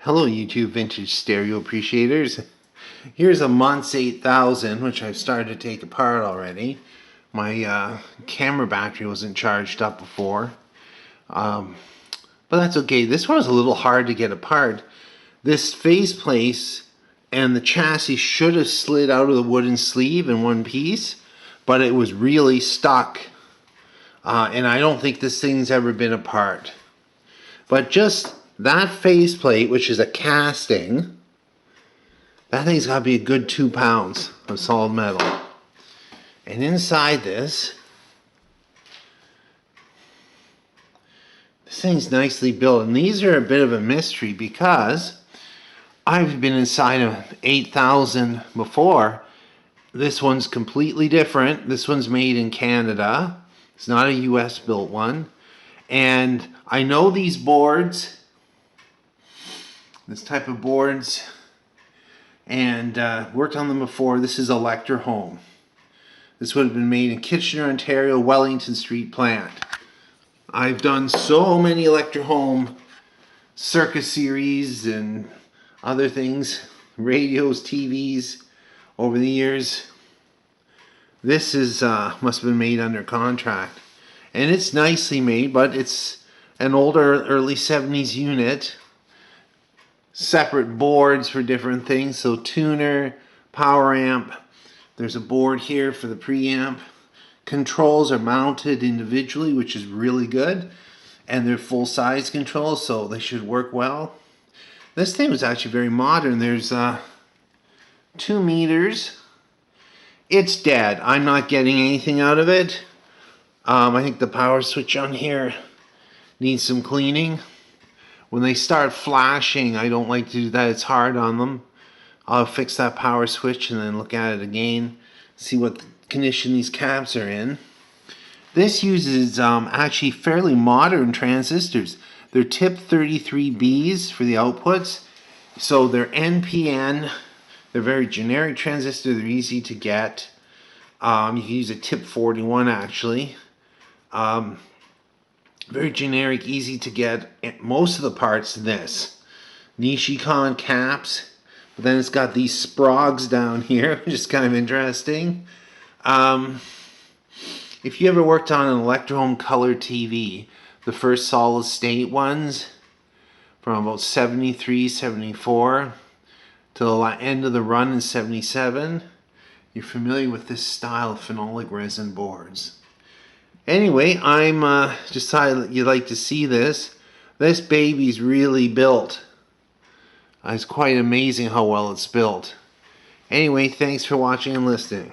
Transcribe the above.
Hello YouTube vintage stereo appreciators. Here's a Muntz 8000 which I've started to take apart already. My camera battery wasn't charged up before. But that's okay. This one was a little hard to get apart. This faceplate and the chassis should have slid out of the wooden sleeve in one piece, but it was really stuck. And I don't think this thing's ever been apart. But just that faceplate, which is a casting, that thing's got to be a good 2 pounds of solid metal. And inside this thing's nicely built. And these are a bit of a mystery because I've been inside of 8000 before. This one's completely different. This one's made in Canada. It's not a US built one. And I know these boards, this type of boards, and worked on them before. This is Electrohome. This would have been made in Kitchener, Ontario, Wellington Street plant. I've done so many Electrohome circus series and other things, radios, TVs over the years. This is must have been made under contract, and it's nicely made, but it's an older early 70s unit. Separate boards for different things, so tuner, power amp. There's a board here for the preamp. Controls are mounted individually, which is really good, and they're full-size controls, so they should work well. This thing was actually very modern. There's 2 meters. It's dead. I'm not getting anything out of it. I think the power switch on here needs some cleaning. When they start flashing, I don't like to do that. It's hard on them. I'll fix that power switch and then look at it again, see what condition these caps are in. This uses actually fairly modern transistors. They're tip 33Bs for the outputs. So they're NPN. They're very generic transistor. They're easy to get. You can use a tip 41 actually. Very generic, easy to get. Most of the parts this. Nishikon caps. But then it's got these sprogs down here, which is kind of interesting. If you ever worked on an Electrohome color TV, the first solid state ones, from about 73, 74 to the end of the run in 77, you're familiar with this style of phenolic resin boards. Anyway, I'm decided that you'd like to see this. This baby's really built. It's quite amazing how well it's built. Anyway, thanks for watching and listening.